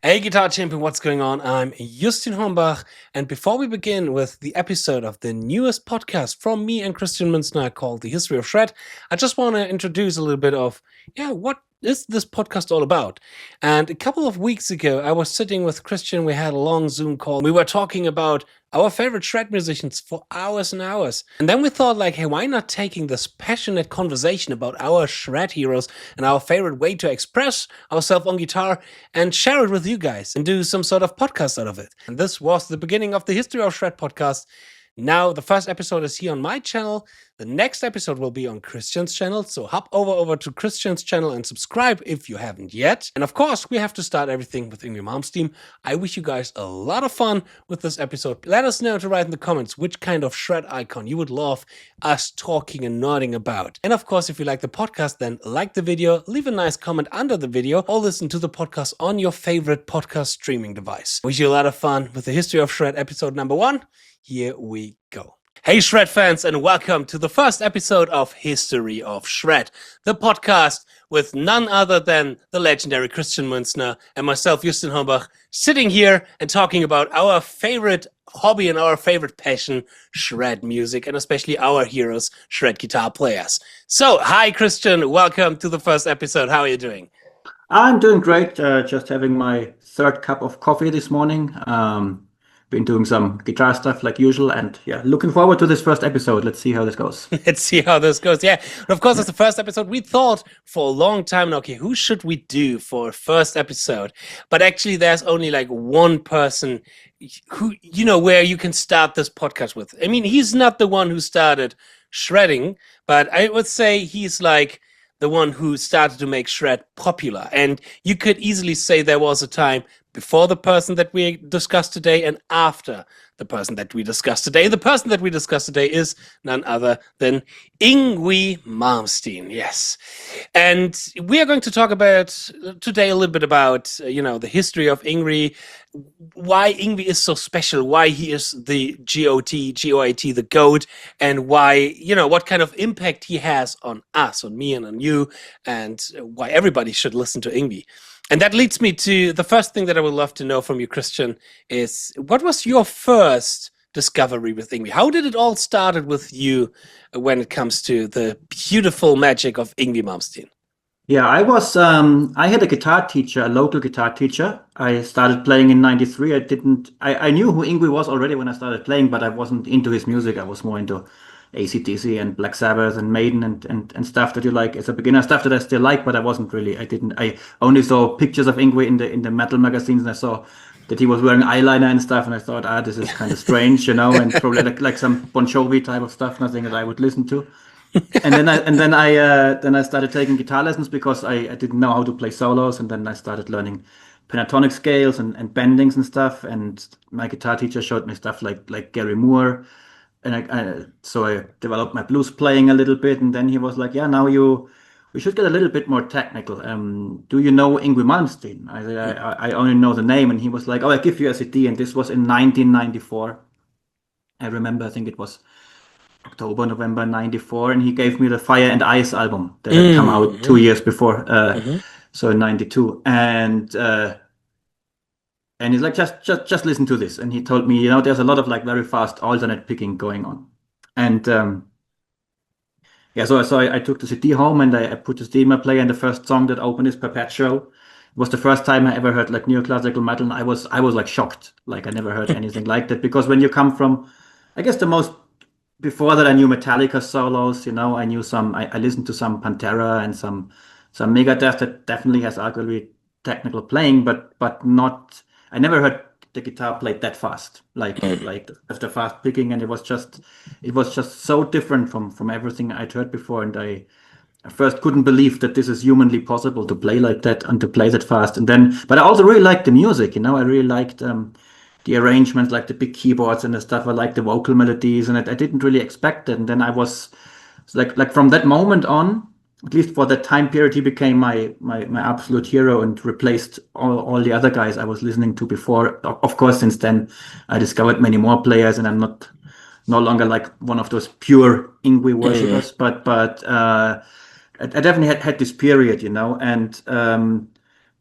Hey Guitar Champion, what's going on? I'm 𝗎𝙗𝙢𝙦𝗚𝙀𝙡, and before we begin with the episode of the newest podcast from me and Christian Münzner called The History of Shred, I just want to introduce a little bit of, what is this podcast all about? And a couple of weeks ago, I was sitting with Christian, we had a long Zoom call, we were talking about our favorite shred musicians for hours and hours. And then we thought like, hey, why not taking this passionate conversation about our shred heroes and our favorite way to express ourselves on guitar and share it with you guys and do some sort of podcast out of it. And this was the beginning of the History of Shred podcast. Now, the first episode is here on my channel. The next episode will be on Christian's channel. So hop over to Christian's channel and subscribe if you haven't yet. And of course, we have to start everything with Yngwie Malmsteen. I wish you guys a lot of fun with this episode. Let us know to write in the comments which kind of shred icon you would love us talking and nerding about. And of course, if you like the podcast, then like the video, leave a nice comment under the video, or listen to the podcast on your favorite podcast streaming device. Wish you a lot of fun with the History of Shred episode number 1. Here we go. Hey Shred fans, and welcome to the first episode of History of Shred, the podcast with none other than the legendary Christian Münzner and myself, 𝗎𝙗𝙢𝙦𝗚𝙀𝙡, sitting here and talking about our favorite hobby and our favorite passion, shred music, and especially our heroes, shred guitar players. So, hi Christian, welcome to the first episode. How are you doing? I'm doing great. Just having my third cup of coffee this morning. Been doing some guitar stuff like usual, and yeah, looking forward to this first episode. Let's see how this goes. Let's see how this goes. Yeah, and of course, as the first episode, we thought for a long time, okay, who should we do for a first episode? But actually, there's only like one person who, where you can start this podcast with. I mean, he's not the one who started shredding, but I would say he's like the one who started to make shred popular. And you could easily say there was a time before the person that we discussed today and after the person that we discussed today. The person that we discussed today is none other than Yngwie Malmsteen. Yes. And we are going to talk about today a little bit about, the history of Yngwie, why Yngwie is so special, why he is the 𝐺OT, the GOAT, and why, what kind of impact he has on us, on me and on you, and why everybody should listen to Yngwie. And that leads me to the first thing that I would love to know from you, Christian, is what was your first discovery with Yngwie? How did it all started with you when it comes to the beautiful magic of Yngwie Malmsteen? Yeah, I had a guitar teacher, a local guitar teacher. I started playing in '93. I knew who Yngwie was already when I started playing, but I wasn't into his music. I was more into AC/DC and Black Sabbath and Maiden and stuff that you like as a beginner, stuff that I still like, but I wasn't really, I only saw pictures of Yngwie in the metal magazines, and I saw that he was wearing eyeliner and stuff, and I thought, this is kind of strange, and probably like some Bon Jovi type of stuff, nothing that I would listen to. And then I started taking guitar lessons because I didn't know how to play solos, and then I started learning pentatonic scales and bendings and stuff, and my guitar teacher showed me stuff like Gary Moore. And so I developed my blues playing a little bit, and then he was like, now we should get a little bit more technical. Do you know Yngwie Malmsteen? I said, I only know the name. And he was like, I give you a CD. And this was in 1994. I remember, I think it was October, November 94. And he gave me the Fire and Ice album that had come out 2 years before. So in 92. And he's like, just listen to this. And he told me, there's a lot of like very fast alternate picking going on. And so I took the CD home and I put the CD in my player, and the first song that opened is Perpetual. It was the first time I ever heard like neoclassical metal. And I was like shocked. Like I never heard anything like that, because when you come from, I guess before that I knew Metallica solos, I knew I listened to some Pantera and some Megadeth that definitely has arguably technical playing, but not, I never heard the guitar played that fast, like the fast picking, and it was just so different from everything I'd heard before, and I first couldn't believe that this is humanly possible to play like that and to play that fast. And then, but I also really liked the music, I really liked the arrangements, like the big keyboards and the stuff. I liked the vocal melodies, and I didn't really expect it. And then I was like from that moment on, at least for that time period, he became my absolute hero and replaced all the other guys I was listening to before. Of course, since then, I discovered many more players, and I'm no longer like one of those pure Yngwie worshippers. But I definitely had this period, and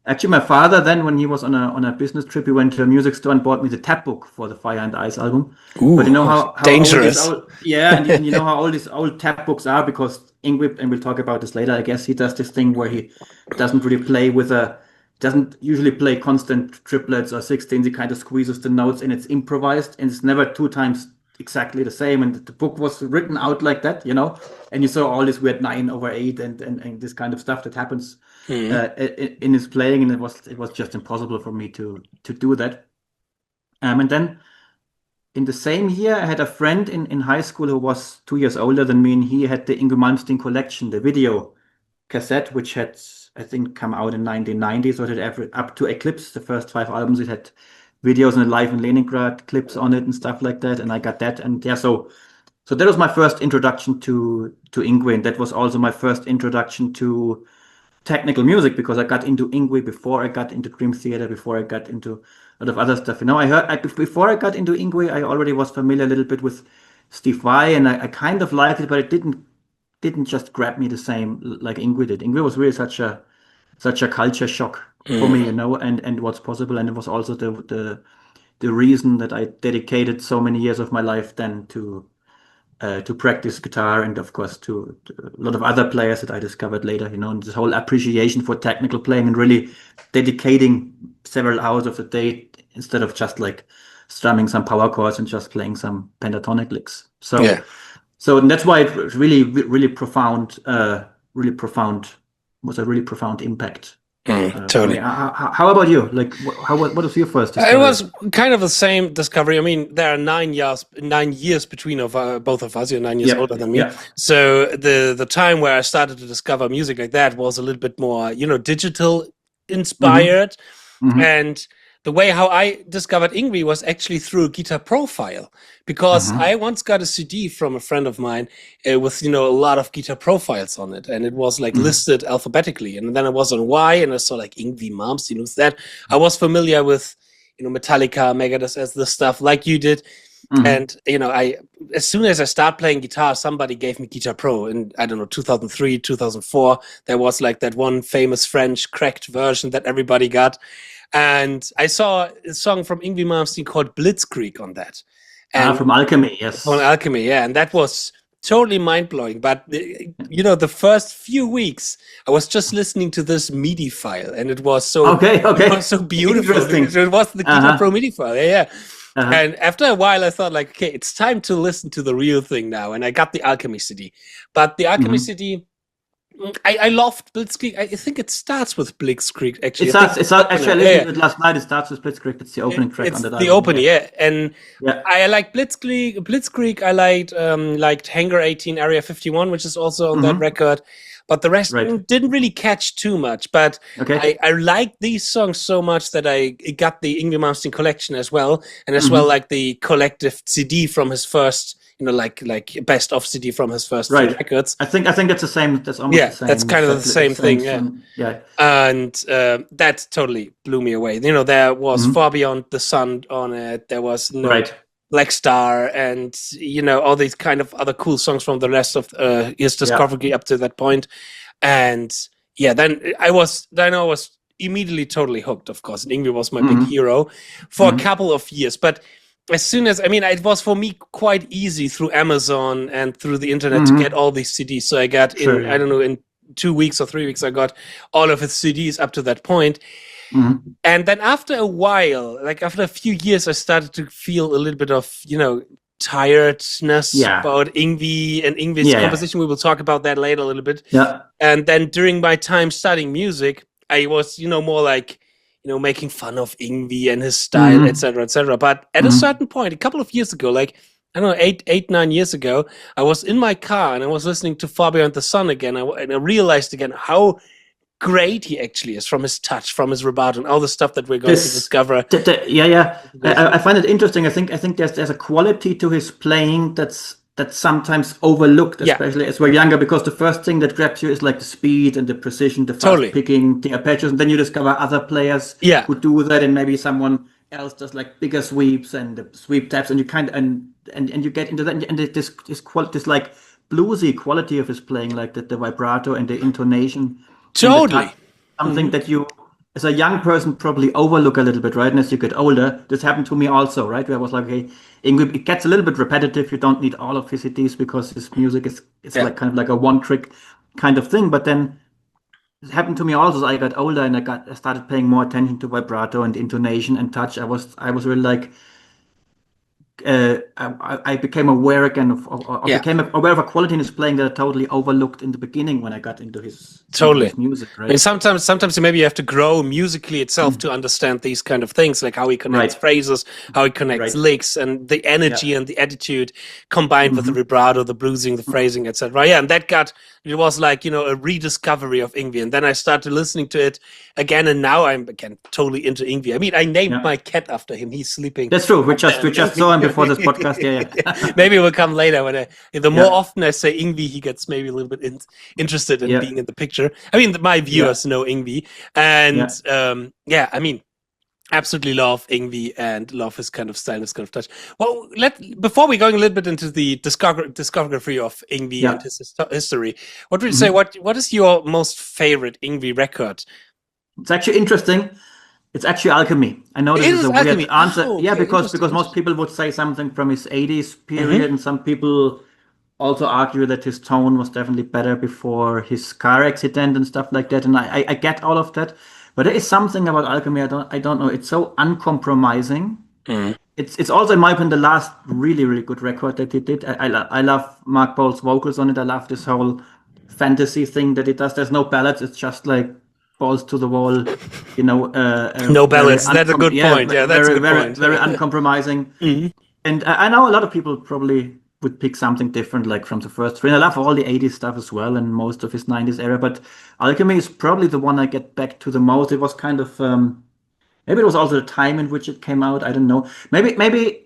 Actually, my father then, when he was on a business trip, he went to a music store and bought me the tab book for the Fire and Ice album. Ooh, but you know how dangerous. old and you know how old these old tab books are, because Yngwie, and we'll talk about this later, I guess, he does this thing where he doesn't really play doesn't usually play constant triplets or 16s. He kind of squeezes the notes, and it's improvised, and it's never two times exactly the same. And the book was written out like that, and you saw all this weird 9/8 and this kind of stuff that happens in his playing, and it was just impossible for me to do that. And then in the same year, I had a friend in high school who was 2 years older than me, and he had the Yngwie Malmsteen collection, the video cassette, which had, I think, come out in 1990. So it had up to Eclipse, the first 5 albums. It had videos and Live in Leningrad clips on it and stuff like that. And I got that. And yeah, so that was my first introduction to Yngwie. And that was also my first introduction to technical music, because I got into Yngwie before I got into Dream Theater, before I got into a lot of other stuff. Before I got into Yngwie, I already was familiar a little bit with Steve Vai, and I kind of liked it, but it didn't just grab me the same like Yngwie did. Yngwie was really such a culture shock for me, and what's possible. And it was also the reason that I dedicated so many years of my life then to practice guitar, and of course to a lot of other players that I discovered later, and this whole appreciation for technical playing, and really dedicating several hours of the day instead of just like strumming some power chords and just playing some pentatonic licks. So yeah. So that's why it was really profound, was a really profound impact. Totally. How about you? Like, what was your first discovery? It was kind of the same discovery. I mean, there are 9 years between both of us. You're 9 years older than me. Yeah. So the time where I started to discover music like that was a little bit more, digital inspired. Mm-hmm. And the way how I discovered Yngwie was actually through a guitar profile, because I once got a CD from a friend of mine with a lot of guitar profiles on it, and it was like listed alphabetically. And then I was on Y, and I saw like Yngwie Malmsteen, who's that? I was familiar with Metallica, Megadeth, as the stuff like you did. And as soon as I started playing guitar, somebody gave me Guitar Pro in, I don't know, 2003, 2004. There was like that one famous French cracked version that everybody got. And I saw a song from Yngwie Malmsteen called Blitzkrieg on that. And from Alchemy, yes. From Alchemy, yeah. And that was totally mind-blowing. But, the first few weeks, I was just listening to this MIDI file, and it was so, It was so beautiful. It was the Guitar Pro MIDI file, yeah. And after a while, I thought, like, okay, it's time to listen to the real thing now. And I got the Alchemy CD. But the Alchemy CD... I loved Blitzkrieg. I think it starts with Blitzkrieg, actually. Last night it starts with Blitzkrieg. It's the opening track on that album. The opening, And I like Blitzkrieg. I liked Hangar 18, Area 51, which is also on that record. But the rest didn't really catch too much. But I liked these songs so much that I got the Yngwie Malmsteen collection as well. And as well like the collective CD from his first... like best of CD from his first records. I think that's the same. That's almost the same. That's kind of the same thing. And that totally blew me away. There was Far Beyond the Sun on it. There was Black Star, and all these kind of other cool songs from the rest of his discography up to that point. And then I was immediately totally hooked. Of course, and Yngwie was my big hero for a couple of years, but. As soon as, it was for me quite easy through Amazon and through the internet to get all these CDs. So I got in 2 weeks or 3 weeks, I got all of his CDs up to that point. And then after a while, like after a few years, I started to feel a little bit of, tiredness about Yngwie and Yngwie's composition. We will talk about that later a little bit. Yeah. And then during my time studying music, I was, more like, making fun of Yngwie and his style, etc., etc. But at a certain point, a couple of years ago, like, I don't know, 9 years ago, I was in my car and I was listening to Far Beyond the Sun again, and I realized again how great he actually is, from his touch, from his rubato, and all the stuff that we're going to discover. I find it interesting. I think there's a quality to his playing that's sometimes overlooked, especially as we're younger, because the first thing that grabs you is like the speed and the precision, the fast picking, the arpeggios, and then you discover other players who do that, and maybe someone else does like bigger sweeps and the sweep taps, and you kind of and you get into that, and this like bluesy quality of his playing, like the vibrato and the intonation. Totally. Something that you, as a young person probably overlook a little bit, right? And as you get older, this happened to me also, right? Where I was like, hey, Yngwie, it gets a little bit repetitive. You don't need all of his CDs because his music is like kind of like a one-trick kind of thing. But then it happened to me also as I got older and I started paying more attention to vibrato and intonation and touch. I was really like, I became aware again became aware of a quality in his playing that I totally overlooked in the beginning when I got into his music. Right? I mean, sometimes maybe you have to grow musically itself to understand these kind of things, like how he connects phrases, how he connects licks, and the energy and the attitude combined with the vibrato, the bluesing, the phrasing, etc. Yeah, and it was like, you know, a rediscovery of Yngwie. And then I started listening to it again, and now I'm again totally into Yngwie. I mean, I named my cat after him. He's sleeping. That's true. We just saw him before this podcast. Yeah. Maybe it will come later when the more often I say Yngwie, he gets maybe a little bit interested in being in the picture. I mean, my viewers know Yngwie, and I mean, absolutely love Yngwie and love his kind of style, his kind of touch. Well, before we going a little bit into the discography of Yngwie and his history, what would you say? What is your most favorite Yngwie record? It's actually interesting. It's actually Alchemy. I know this is a weird answer. Because most people would say something from his 80s period, and some people also argue that his tone was definitely better before his car accident and stuff like that. And I get all of that. But there is something about Alchemy, I don't know. It's so uncompromising. It's also, in my opinion, the last really, really good record that he did. I love Mark Bowles' vocals on it. I love this whole fantasy thing that he does. There's no ballads. It's just like balls to the wall, you know. No ballads. That's a good point. Yeah, that's a good point. Very uncompromising. And I know a lot of people probably would pick something different, like from the first three. And I love all the 80s stuff as well, and most of his 90s era. But Alchemy is probably the one I get back to the most. It was kind of maybe it was also the time in which it came out. I don't know. Maybe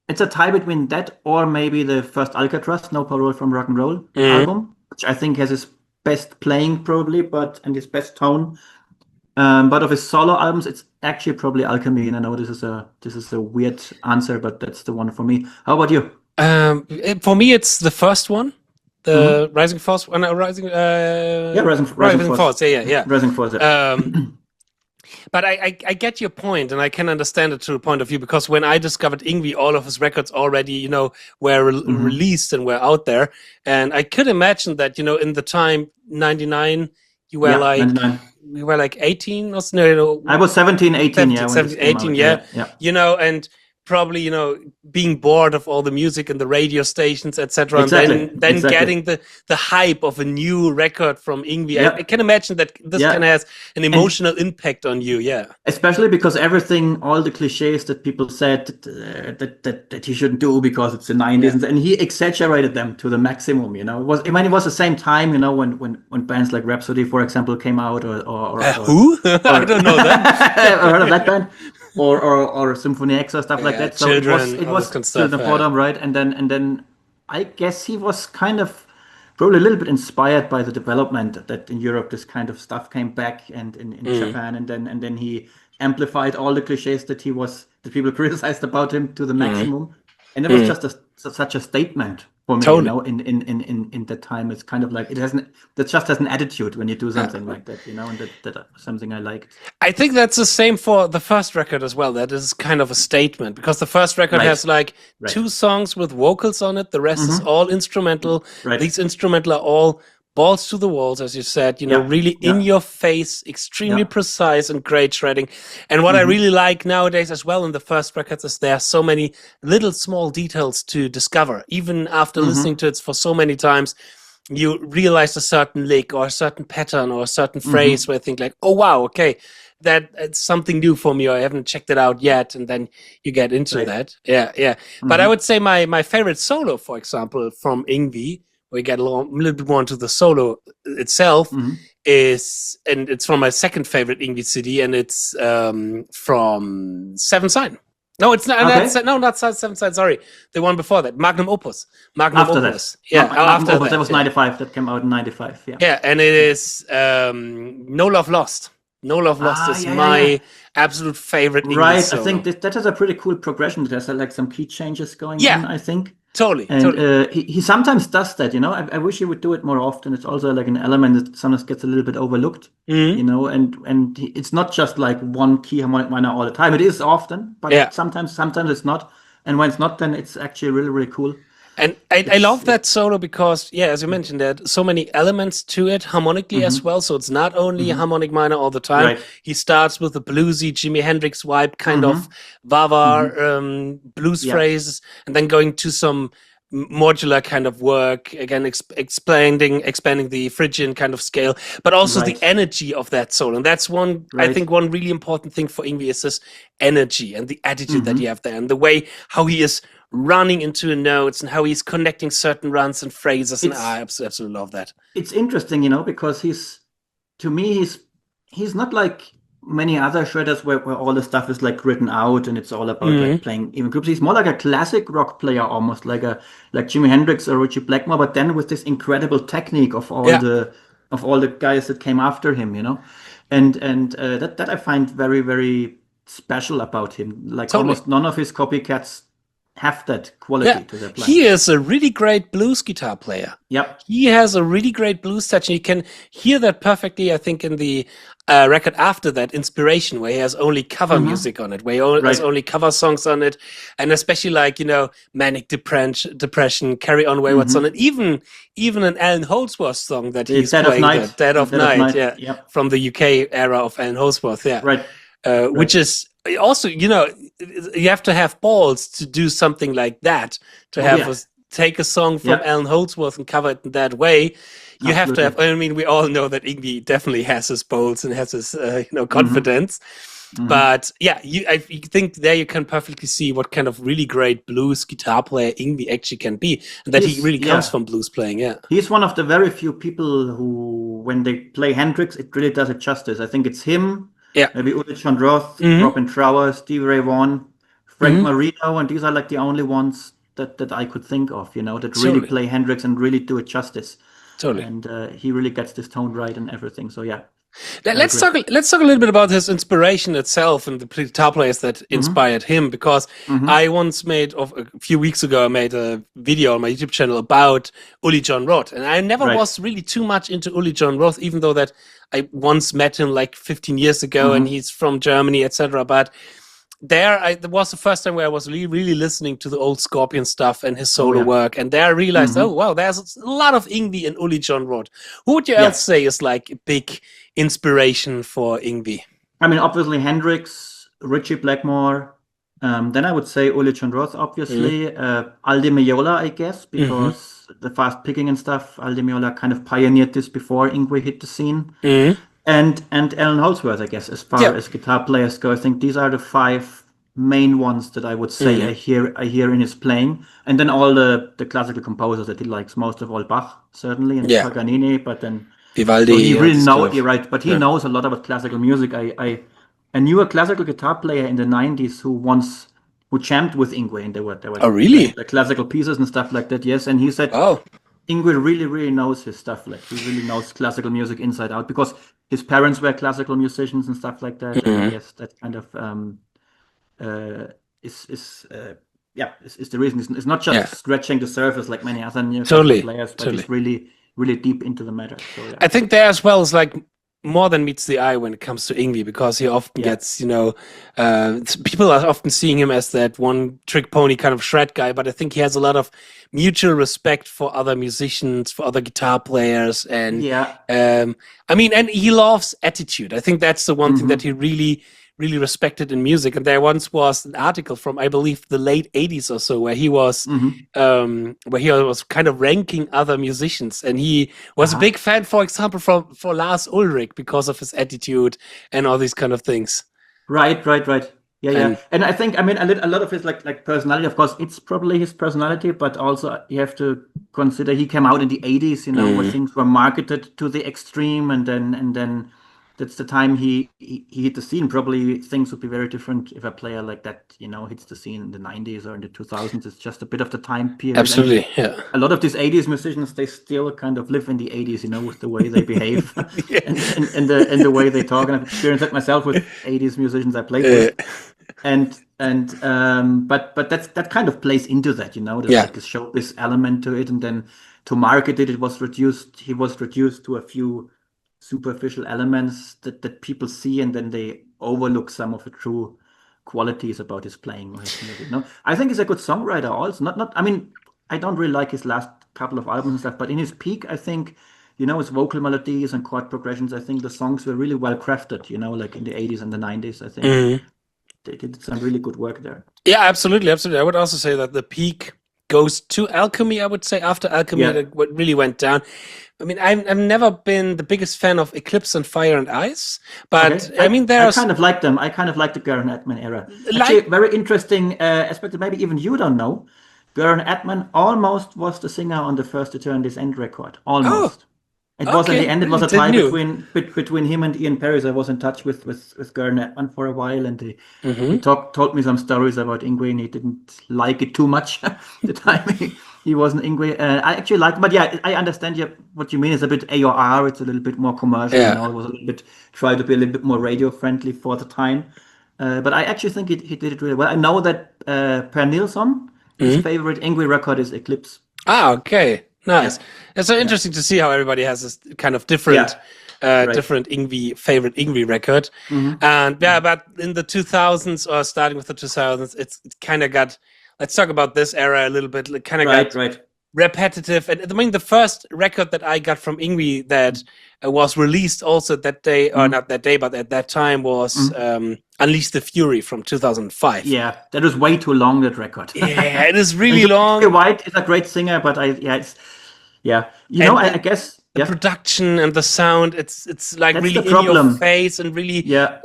it's a tie between that or maybe the first Alcatraz, No Parole from Rock and Roll album, which I think has his best playing probably, and his best tone. But of his solo albums, it's actually probably Alchemy. And I know this is a weird answer, but that's the one for me. How about you? For me, it's the first one, the Rising Force. Rising Force. Yeah. Rising Force. Yeah. But I get your point, and I can understand it to a point of view, because when I discovered Yngwie, all of his records already, you know, were released and were out there, and I could imagine that, you know, in the time 99, you were we were like 18 or so. No, I was 17, 18. 17, 18. Yeah. You know, and probably, you know, being bored of all the music and the radio stations, etc. Exactly. And then getting the hype of a new record from Yngwie. I can imagine that this kind of has an emotional impact on you. Yeah. Especially because all the cliches that people said that he shouldn't do because it's the 90s, and he exaggerated them to the maximum, you know. It was the same time, you know, when bands like Rhapsody, for example, came out or who? I don't know that. I heard of that band. Or Symphony X or stuff like that. So it was Children of Bodom, right? And then I guess he was kind of probably a little bit inspired by the development that in Europe this kind of stuff came back, and in Japan, and then he amplified all the cliches that people criticized about him to the maximum. And it was just such a statement for me, you know, in that time. It's kind of like that just has an attitude when you do something like that, you know, and that something I liked. I think that's the same for the first record as well. That is kind of a statement, because the first record has like 2 songs with vocals on it. The rest is all instrumental. These instrumental are all balls to the walls, as you said, you know, really in your face, extremely precise and great shredding. And what I really like nowadays as well in the first records is there are so many little small details to discover. Even after listening to it for so many times, you realize a certain lick or a certain pattern or a certain phrase where I think like, oh, wow, okay, that's something new for me, or I haven't checked it out yet. And then you get into that. Yeah. But I would say my favorite solo, for example, from Yngwie, we get a little bit more into the solo itself, and it's from my second favorite Yngwie CD, and it's from Seven Sign. No, it's not. Okay. Not Seven Sign. Sorry, the one before that, Magnum Opus. After Opus. That, after that was 95. That came out in 95. Yeah, and it is No Love Lost. No Love Lost is my absolute favorite Yngwie solo. I think that has a pretty cool progression. There's like some key changes going on, I think. Totally, And totally. he sometimes does that, you know. I wish he would do it more often. It's also like an element that sometimes gets a little bit overlooked, Hmm. you know. And it's not just like one key harmonic minor all the time. It is often, Yeah. but sometimes it's not. And when it's not, then it's actually really, really cool. And I It's love that solo because, yeah, as you mentioned, there are so many elements to it harmonically as hmm well. So it's not only hmm harmonic minor all the time. right. He starts with a bluesy Jimi Hendrix vibe, kind of hmm Vavar hmm blues Yeah, phrases, and then going to some modular kind of work again, expanding the Phrygian kind of scale, but also the right, energy of that solo. And that's one, I right. think, one really important thing for Yngwie is this energy and the attitude that you hmm have there, and the way how he is running into notes and how he's connecting certain runs and phrases. And I It's absolutely love that. it's interesting, you know, because to me he's not like many other shredders where all the stuff is like written out and it's all about Hmm. like playing even groups. He's more like a classic rock player, almost like Jimi Hendrix or Richie Blackmore, but then with this incredible technique Yeah, of all the guys that came after him, you know, and that I find very, very special about him. Like totally. almost none of his copycats have that Yeah, quality to their he playing. is a really great blues guitar player. Yep. He has a really great blues touch, and you can hear that perfectly, I think, in the record after that, Inspiration, where he has only cover hmm music on it, where he has Right. only cover songs on it, and especially like, Manic Depression, Carry On Wayward Son, hmm and even an Alan Holdsworth song that The he's Dead of playing there, Night. Dead The of Dead of Night, Night. yeah, Yep. from the UK era of Alan Holdsworth, yeah. Right. Which Right. is also, you have to have balls to do something like that, to Oh have yeah. take a song from Yeah. Alan Holdsworth and cover it in that way. You have to have, Absolutely. I mean, we all know that Yngwie definitely has his balls and has his, hmm confidence. hmm But yeah, I think there you can perfectly see what kind of really great blues guitar player Yngwie actually can be, and that he really comes Yeah. from blues playing. Yeah. He's one of the very few people who, when they play Hendrix, it really does it justice. I think it's him, Yeah. maybe Ulrich von Roth, Hmm. Robin Trower, Stevie Ray Vaughan, Frank Hmm. Marino, and these are like the only ones that I could think of, you know, that really Totally. play Hendrix and really do it justice. Totally. And he really gets this tone right and everything. So yeah, I Let's agree. talk. Let's talk a little bit about his inspiration itself and the guitar players that hmm inspired him. Because hmm I once made, of a few weeks ago, I made a video on my YouTube channel about Uli John Roth, and I never Right. was really too much into Uli John Roth, even though that I once met him like 15 years ago, and hmm he's from Germany, etc. But that was the first time where I was really listening to the old Scorpion stuff and his Oh solo yeah. work, and there I realized, oh hmm wow, there's a lot of Yngwie and Uli John Roth. Who would you else Yeah. say is like a big inspiration for Yngwie? I mean, obviously Hendrix, Richie Blackmore. Then I would say Uli John Roth, Mm-hmm. obviously. Aldi Meola, I guess, Mm-hmm. because the fast picking and stuff, Aldi Meola kind of pioneered this before Yngwie hit the scene. Mm-hmm. And Alan Holdsworth, I guess, as far Yeah. as guitar players go. I think these are the five main ones that I would say Mm-hmm. I hear in his playing. And then all the classical composers that he likes, most of all Bach, certainly, and Yeah. Paganini, but then so he Vivaldi, really this kind know, of. you're right, but he Yeah. knows a lot about classical music. I knew a classical guitar player in the 90s who jammed with Yngwie, and they were Oh, playing really? the classical pieces and stuff like that. Yes, and he said Oh. Yngwie really, really knows his stuff. Like he really knows classical music inside out because his parents were classical musicians and stuff like that. And I Mm-hmm. guess that kind of uh, is yeah is the reason. It's not Yeah. just scratching the surface like many other new classical Totally. players, but Totally. he's really, really deep into the matter. So yeah, I think there as well is like more than meets the eye when it comes to Yngwie, because he often yeah, gets, people are often seeing him as that one trick pony kind of shred guy, but I think he has a lot of mutual respect for other musicians, for other guitar players, and yeah. I mean, and he loves attitude. I think that's the one thing that hmm he really respected in music. And there once was an article from, I believe, the late 80s or so, hmm where he was kind of ranking other musicians, and he was a Uh-huh. big fan, for example, for Lars Ulrich because of his attitude and all these kind of things. Right. Yeah, And yeah. And I think, I mean, a lot of his like personality, of course, it's probably his personality, but also you have to consider he came out in the 80s, you know, where mm, things were marketed to the extreme, and then that's the time he hit the scene. Probably things would be very different if a player like that, you know, hits the scene in the 90s or in the 2000s. It's just a bit of the time period. And absolutely, yeah, a lot of these 80s musicians, they still kind of live in the 80s, you know, with the way they behave yeah. and the way they talk. And I've experienced that myself with 80s musicians I played Uh, with. And And but that kind of plays into that, you know, there's Yeah. like a showbiz element to it, and then to market it, he was reduced to a few superficial elements that people see, and then they overlook some of the true qualities about his playing or his music. No, I think he's a good songwriter also. Not I mean, I don't really like his last couple of albums and stuff, but in his peak, I think, you know, his vocal melodies and chord progressions, I think the songs were really well crafted, you know, like in the 80s and the 90s, I think. Mhm. They did some really good work there. Yeah, absolutely, absolutely. I would also say that the peak goes to Alchemy. I would say after Alchemy, Yeah. that what really went down. I mean, I've never been the biggest fan of Eclipse and Fire and Ice, but Okay. I mean, I there's kind of like them. I kind of like the Garen Edman era. Actually, like very interesting aspect that maybe even you don't know. Garen Edman almost was the singer on the first Eternity's End record. oh, Almost. It was in okay, the end. It was a didn't tie knew. between him and Ian Paris. I was in touch with Garen Edman for a while, and he Hmm. told me some stories about Yngwie, and he didn't like it too much the time he wasn't Yngwie. I actually like, but yeah, I understand what you mean. It's a bit AOR. It's a little bit more commercial. You know, Yeah. it was a little bit try to be a little bit more radio friendly for the time. But I actually think he did it really well. I know that Per Nilsson, his Mhm. favorite Yngwie record is Eclipse. Ah, okay, nice. Yeah, It's so yeah, interesting to see how everybody has this kind of yeah. Right. different favorite Yngwie record. Hmm. And yeah, but in the 2000s or starting with the 2000s, it kind of got. Let's talk about this era a little bit. It kind of Right, got right. repetitive. And I mean, the first record that I got from Yngwie that was released also that day, or Mm. not that day, but at that time was Mm. Unleash the Fury from 2005. Yeah, that was way too long, that record. Yeah, it is And really Yngwie long. White is a great singer, but yeah. You know, I And guess, the yeah, production and the sound, it's like that's really the in your problem. face and really Yeah.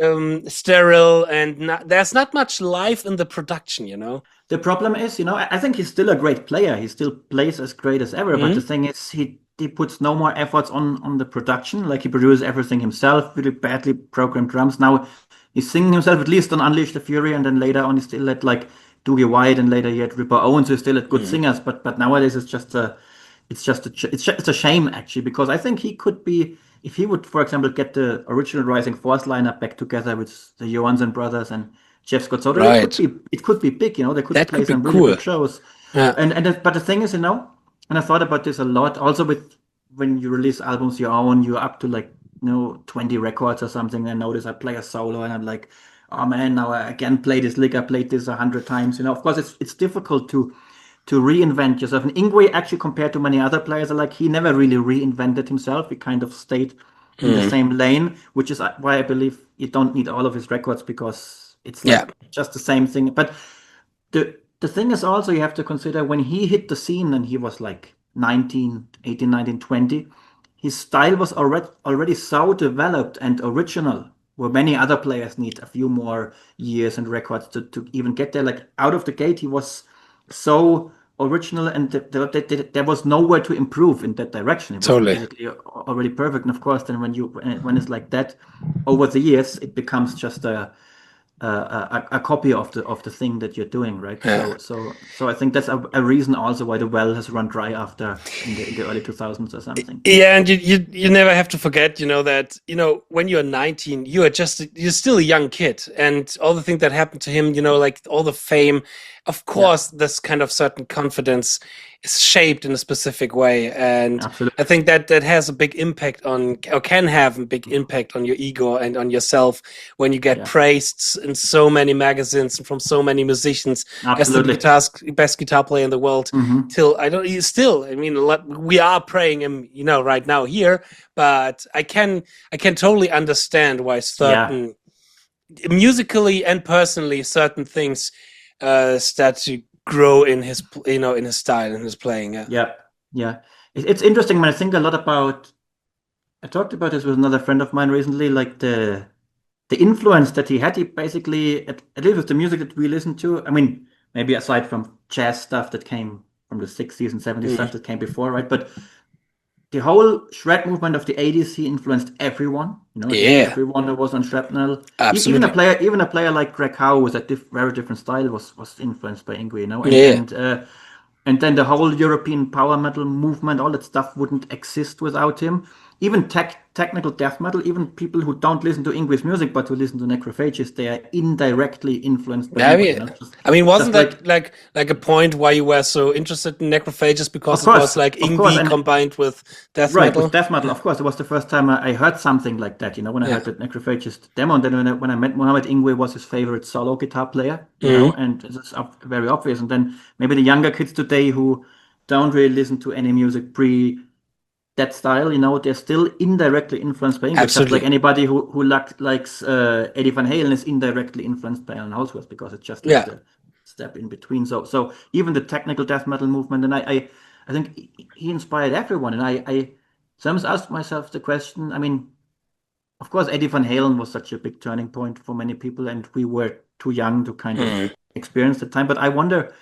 sterile, and there's not much life in the production, you know. The problem is, you know, I think he's still a great player. He still plays as great as ever. But the Mhm. thing is, he puts no more efforts on the production. Like he produces everything himself, really badly programmed drums. Now he's singing himself, at least on Unleash the Fury, and then later on he still had like Doogie White, and later he had Ripper Owens, who still had good Mhm. singers. But nowadays it's a shame actually, because I think he could be, if he would, for example, get the original Rising Force lineup back together with the Johansson brothers and Jeff Scott Soto, Right. it could be big, you know, they could That play could be some really cool. big shows. Yeah. But the thing is, you know, and I thought about this a lot also with when you release albums your own, you're up to like, you know, 20 records or something. I notice I play a solo and I'm like, oh man, now I again play this lick. I played this 100 times. You know, of course it's difficult to reinvent yourself. And Yngwie, actually, compared to many other players, like he never really reinvented himself. He kind of stayed in the Mhm. same lane, which is why I believe you don't need all of his records, because it's Yeah. like just the same thing. But the thing is also, you have to consider when he hit the scene and he was like 19, 18, 19, 20, his style was already so developed and original, where many other players need a few more years and records to even get there. Like out of the gate, he was so original, and there was nowhere to improve in that direction. It was Totally. basically already perfect. And of course, then when it's like that, over the years, it becomes just a copy of the thing that you're doing, right? Yeah. So I think that's a reason also why the well has run dry after in the early 2000s or something. Yeah, and you never have to forget, you know, that, you know, when you're 19, you're still a young kid, and all the things that happened to him, you know, like all the fame, of course, this kind of certain confidence is shaped in a specific way, and Absolutely. I think that has a big impact on, or can have a big impact on your ego and on yourself when you get Yeah. praised in so many magazines and from so many musicians as the Absolutely. best guitar player in the world. Hmm. Till I mean, we are praying him, you know, right now here, but I can totally understand why certain musically and personally certain things start to grow in his, you know, in his style and his playing. Yeah. It's interesting when I think a lot about. I talked about this with another friend of mine recently, like the influence that he had. He basically, at least with the music that we listen to, I mean, maybe aside from jazz stuff that came from the 60s and 70s, stuff that came before, right? But the whole shred movement of the 80s, he influenced everyone. You know, Yeah, everyone who was on shrapnel. absolutely. Even a player like Greg Howe with a very different style was influenced by Yngwie. You know, Yeah. and then the whole European power metal movement, all that stuff wouldn't exist without him. even technical death metal, even people who don't listen to Yngwie's music but who listen to Necrophagist, they are indirectly influenced by Yngwie, you know? I mean, wasn't that like a point why you were so interested in Necrophagist, because it was like Yngwie combined with death metal? Right, with death metal, of course. It was the first time I heard something like that, you know, when I heard the Necrophagist demo. And then when I met Mohammed, Yngwie was his favorite solo guitar player, you know, and it's very obvious. And then maybe the younger kids today who don't really listen to any music that style, you know, they're still indirectly influenced by Yngwie. Just like anybody who likes Eddie Van Halen is indirectly influenced by Alan Holdsworth, because it's just like the step in between. So even the technical death metal movement, and I think he inspired everyone. And I sometimes asked myself the question, I mean, of course, Eddie Van Halen was such a big turning point for many people, and we were too young to kind of experience the time. But I wonder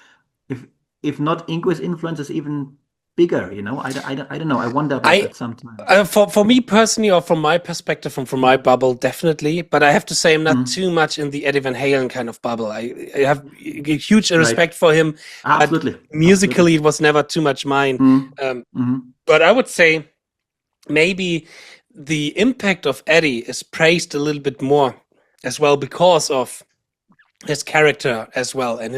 if not Yngwie's influence is even bigger, you know. I don't know. I wonder about that sometimes. For me personally, or from my perspective, from my bubble, definitely. But I have to say, I'm not too much in the Eddie Van Halen kind of bubble. I have a huge respect for him. Absolutely. Musically, it was never too much mine. But I would say maybe the impact of Eddie is praised a little bit more as well, because of his character as well, and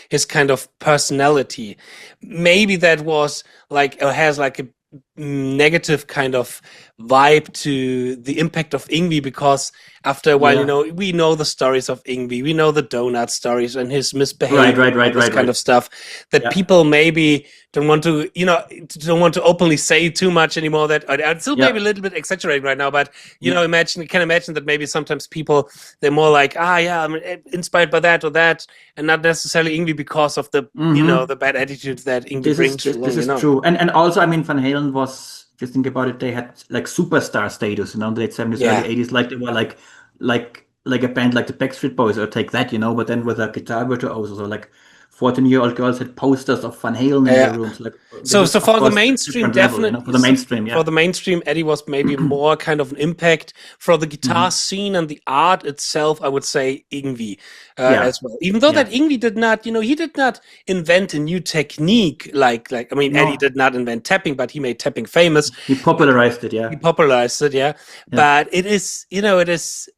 his kind of personality. Maybe that was like, or has like a negative kind of vibe to the impact of Yngwie, because after a while, you know, we know the stories of Yngwie, we know the donut stories and his misbehavior, this kind of stuff that people maybe don't want to, you know, openly say too much anymore. That I'd still maybe a little bit exaggerating right now, but you know, can imagine that maybe sometimes people, they're more like, I'm inspired by that or that, and not necessarily Yngwie because of the you know, the bad attitude that Yngwie brings. This is true, and also, I mean, Van Halen was, just think about it, they had like superstar status, you know, in the late 70s, early 80s, like they were like a band like the Backstreet Boys, or take that, you know, but then with a guitar virtuoso. So like 14-year-old girls had posters of Van Halen in their rooms. Like, so for the mainstream, definitely, you know, for the mainstream, for the mainstream, Eddie was maybe more kind of an impact. For the guitar scene and the art itself, I would say Yngwie as well. Even though that Yngwie did not, you know, he did not invent a new technique. Like I mean, Eddie did not invent tapping, but he made tapping famous. He popularized it, He popularized it, But it is, you know, it is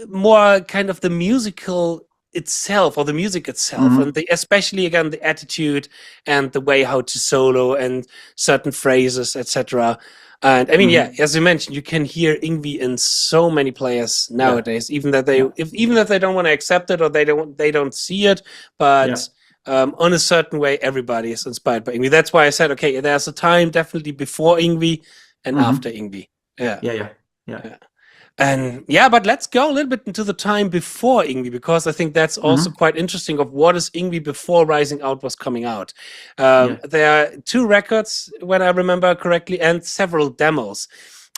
more kind of the musical itself, or the music itself, and especially again the attitude and the way how to solo and certain phrases, etc. And I mean, as you mentioned, you can hear Yngwie in so many players nowadays, even that they don't want to accept it, or they don't see it, but on a certain way, everybody is inspired by Yngwie. That's why I said, okay, there's a time definitely before Yngwie and after Yngwie. And but let's go a little bit into the time before Yngwie, because I think that's also quite interesting of what is Yngwie before Rising Out was coming out. There are 2 records, when I remember correctly, and several demos.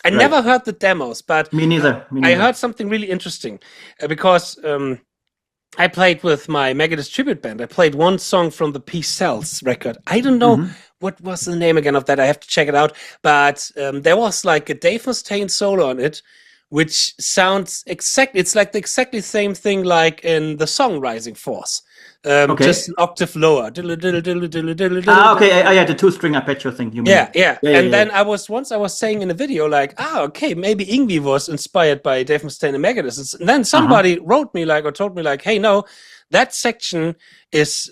I never heard the demos, but me neither. I heard something really interesting, because I played with my Megadeth tribute band. I played one song from the Peace Cells record. I don't know what was the name again of that. I have to check it out. But there was like a Dave Mustaine solo on it, which sounds it's like the exactly same thing like in the song Rising Force. Just an octave lower. The 2-string arpeggio thing, you mean? And then I was saying in a video like, maybe Yngwie was inspired by Dave Mustaine and Megadeth. And then somebody wrote me like, or told me like, hey, no, that section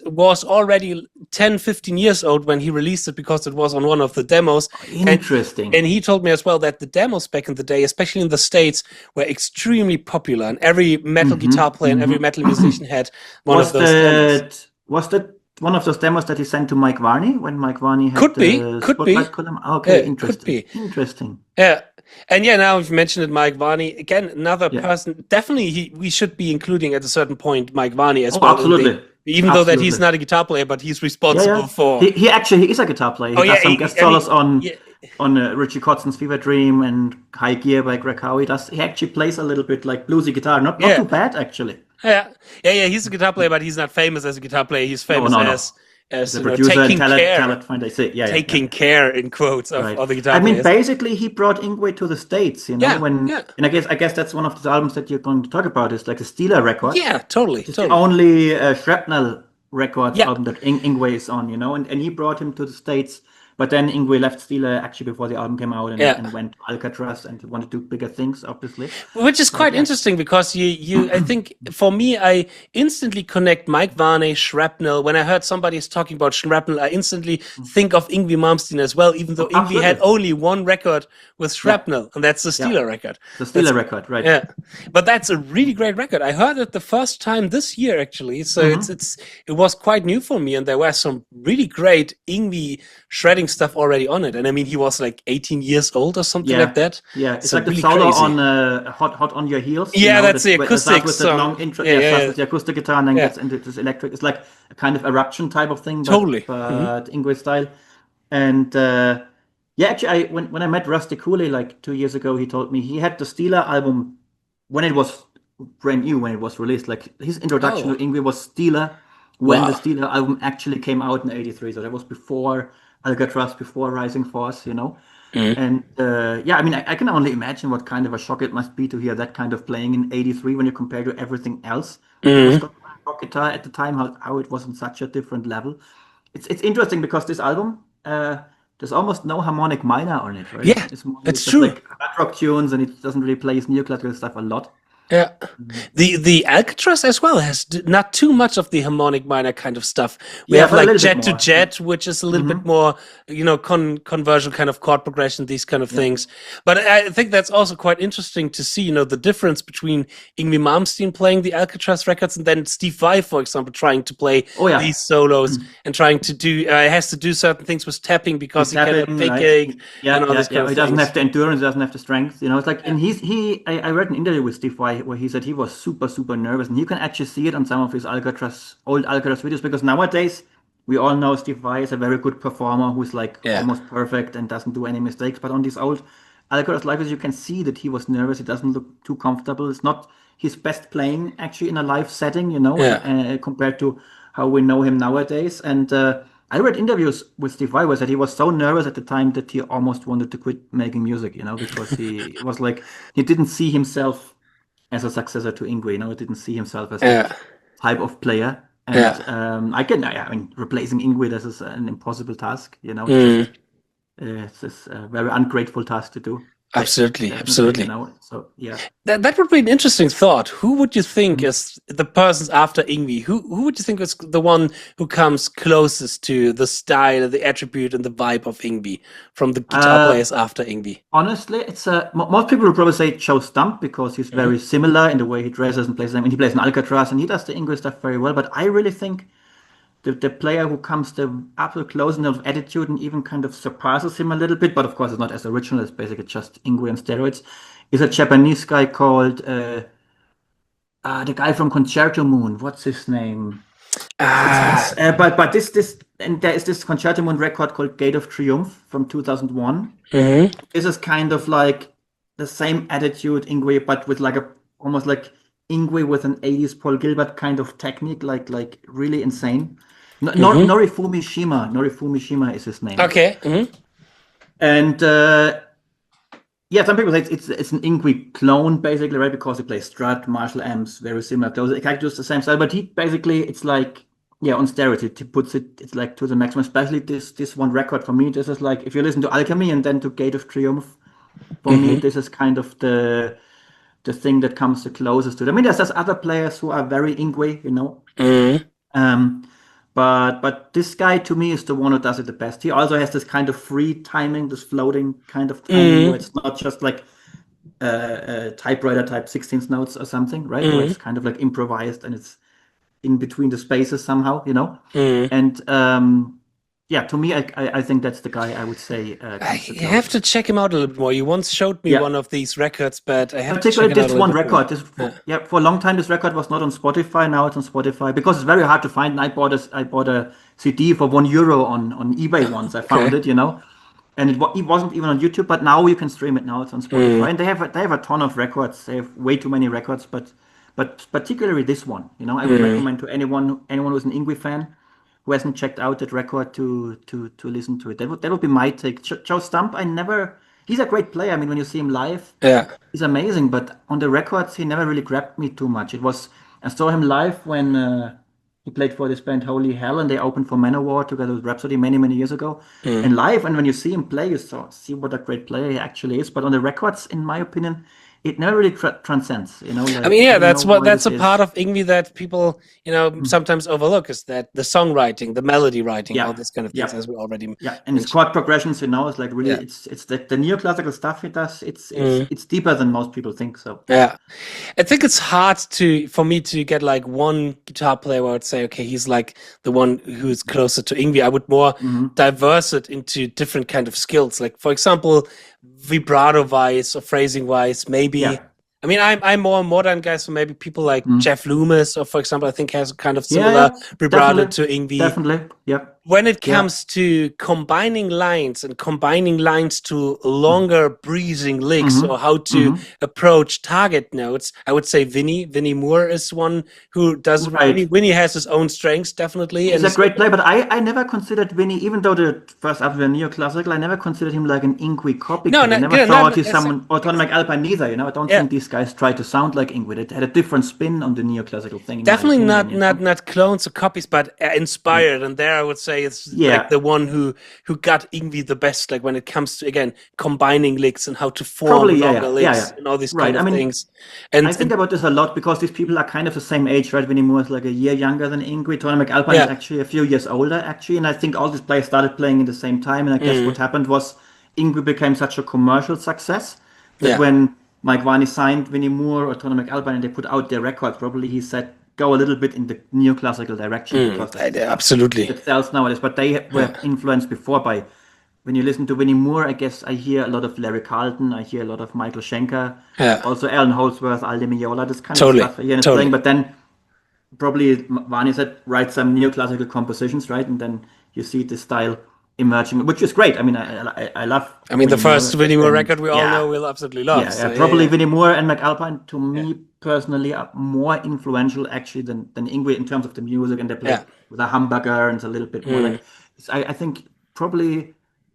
was already 10-15 years old when he released it, because it was on one of the demos. Interesting. And he told me as well that the demos back in the day, especially in the States, were extremely popular, and every metal guitar player and every metal musician had one of those demos. Was that one of those demos that he sent to Mike Varney when Mike Varney had could be column? Okay, interesting. Could be interesting. And now you've mentioned it, Mike Varney, again, another person. Definitely, we should be including at a certain point Mike Varney as well. Absolutely. Even though that he's not a guitar player, but he's responsible for. He actually is a guitar player. He does some guest solos on Richie Kotzen's Fever Dream and High Gear by Greg Howe. He actually plays a little bit like bluesy guitar. Not too bad, actually. He's a guitar player, but he's not famous as a guitar player. He's famous as the producer and talent finder. Taking care in quotes of the guitar. I mean, basically, he brought Yngwie to the States. You know, and I guess that's one of the albums that you're going to talk about. Is like the Steeler record. Yeah, totally. It's the only Shrapnel record album that Yngwie is on. You know, and he brought him to the States But then Yngwie left Steeler actually before the album came out Yeah. and went to Alcatraz and wanted to do bigger things, obviously. Which is quite interesting because I think for me, I instantly connect Mike Varney, Shrapnel. When I heard somebody is talking about Shrapnel, I instantly think of Yngwie Malmsteen as well, even though Yngwie had only one record with Shrapnel, and that's the Steeler record. The Steeler record, right? Yeah, but that's a really great record. I heard it the first time this year, actually. So it was quite new for me, and there were some really great Yngwie shredding stuff already on it. And I mean, he was like 18 years old or something like that. Yeah, it's so like the really solo crazy. on Hot on Your Heels. Yeah, that's the acoustic with song. The long intro, with the acoustic guitar and then gets into this electric. It's like a kind of eruption type of thing, but Yngwie style. And actually, when I met Rusty Cooley like 2 years ago, he told me he had the Steeler album when it was brand new, when it was released. Like his introduction to Yngwie was Steeler when the Steeler album actually came out in '83. So that was before Alcatraz, before Rising Force, you know. And I mean, I can only imagine what kind of a shock it must be to hear that kind of playing in '83 when you compare to everything else. Rock guitar at the time, how it was on such a different level. It's interesting because this album, there's almost no harmonic minor on it, right? Yeah, it's true. Like hard rock tunes, and it doesn't really play his neoclassical stuff a lot. Yeah, the Alcatraz as well has not too much of the harmonic minor kind of stuff. We have like Jet to Jet, which is a little bit more, you know, conversion kind of chord progression, these kind of things. But I think that's also quite interesting to see, you know, the difference between Yngwie Malmsteen playing the Alcatraz records and then Steve Vai, for example, trying to play these solos and trying to do has to do certain things with tapping because he cannot pick he doesn't have the endurance, doesn't have the strength, you know. It's like, and I read an interview with Steve Vai where he said he was super nervous, and you can actually see it on some of his old Alcatraz videos, because nowadays we all know Steve Vai is a very good performer who's like almost perfect and doesn't do any mistakes. But on these old Alcatraz live videos, you can see that he was nervous. He doesn't look too comfortable. It's not his best playing actually in a live setting, you know, compared to how we know him nowadays. And I read interviews with Steve Vai where said he was so nervous at the time that he almost wanted to quit making music, you know, because he was like, he didn't see himself as a successor to Yngwie, you know, he didn't see himself as a type of player. And I mean, replacing Yngwie, this is an impossible task, you know. It's a very ungrateful task to do. Absolutely. You know? So that would be an interesting thought. Who would you think is the persons after Yngwie? Who would you think is the one who comes closest to the style, the attribute, and the vibe of Yngwie from the guitar players after Yngwie? Honestly, it's most people would probably say Joe Stump, because he's very similar in the way he dresses and plays them. And he plays in Alcatraz and he does the Yngwie stuff very well. But I really think the player who comes the absolute close in terms of attitude and even kind of surpasses him a little bit, but of course it's not as original, it's basically just Yngwie on steroids, is a Japanese guy called the guy from Concerto Moon. What's his name? But this and there is this Concerto Moon record called Gate of Triumph from 2001. This is kind of like the same attitude Yngwie, but with like almost like Yngwie with an 80s Paul Gilbert kind of technique, like really insane. Norifumi Shima is his name. Okay. And some people say it's an Yngwie clone, basically, right? Because he plays Strat, Marshall amps, very similar. Those characters the same style, but he basically, it's like on steroids. He puts it's like to the maximum. Especially this one record for me. This is like, if you listen to Alchemy and then to Gate of Triumph, for me this is kind of the thing that comes the closest to it. I mean, there's other players who are very Yngwie, you know. But this guy to me is the one who does it the best. He also has this kind of free timing, this floating kind of timing, where it's not just like a typewriter type 16th notes or something, right? Where it's kind of like improvised and it's in between the spaces somehow, you know. And to me, I think that's the guy I would say. I have to check him out a little bit more. You once showed me one of these records, but I have to check it out. This one record. For a long time, this record was not on Spotify. Now it's on Spotify because it's very hard to find. And I bought a CD for €1 on eBay once. I found it, you know, and it wasn't even on YouTube. But now you can stream it. Now it's on Spotify, and they have a ton of records. They have way too many records, but particularly this one, you know, I would recommend to anyone who's an Yngwie fan who hasn't checked out that record to listen to it. That would be my take. Joe Stump, he's a great player. I mean, when you see him live, he's amazing. But on the records, he never really grabbed me too much. I saw him live when He played for this band Holy Hell, and they opened for Manowar together with Rhapsody many years ago. And live, and when you see him play, you see what a great player he actually is. But on the records, in my opinion, it never really transcends. You know, like, I mean, yeah, that's a is. part of Yngwie that people, sometimes overlook, is that the songwriting, the melody writing, all this kind of things, as we already and his chord progressions, it's like really, it's the neoclassical stuff he does. It's deeper than most people think. So yeah, I think it's hard for me to get like one guitar player where I would say, okay, he's like the one who's closer to Yngwie. I would more diverse it into different kind of skills. Like, for example, vibrato wise or phrasing wise, maybe. I mean, I'm more modern guy, so maybe people like Jeff Loomis, or for example, I think has a kind of similar vibrato to Yngwie. Definitely, When it comes to combining lines to longer breathing licks, or how to approach target notes, I would say Vinnie Moore is one who does. Vinnie has his own strengths, definitely. He's a great player, but I never considered Vinnie, even though the first album were neoclassical, I never considered him like an Yngwie copycat. I never thought he's someone, or 𝙁𝙗𝙗 neither. I don't think these guys tried to sound like Yngwie. It had a different spin on the neoclassical thing. Definitely not clones or copies, but inspired. And there I would say it's like the one who got Yngwie the best, like when it comes to, again, combining licks and how to form longer licks and all these kind of things. And I think about this a lot because these people are kind of the same age, right? Vinnie Moore is like a year younger than Yngwie. 𝙁𝙗𝙗 is actually a few years older, actually. And I think all these players started playing at the same time. And I guess what happened was Yngwie became such a commercial success that when Mike Varney signed Vinnie Moore or 𝙁𝙗𝙗 and they put out their records, probably he said, go a little bit in the neoclassical direction. Because absolutely. It sells nowadays. But they were influenced before by, when you listen to Vinnie Moore, I guess I hear a lot of Larry Carlton, I hear a lot of Michael Schenker, also Alan Holdsworth, 𝙬𝙗𝙀 Miola, this kind of stuff I hear in his playing. But then probably Varney said, write some neoclassical compositions, right? And then you see this style emerging, which is great. I mean, I love. I mean, the first Vinnie Moore record we all know we'll absolutely love. Probably Vinnie Moore and 𝙁𝙗𝙗 to me personally are more influential actually than Yngwie in terms of the music, and they play with a humbucker and it's a little bit more like. I think probably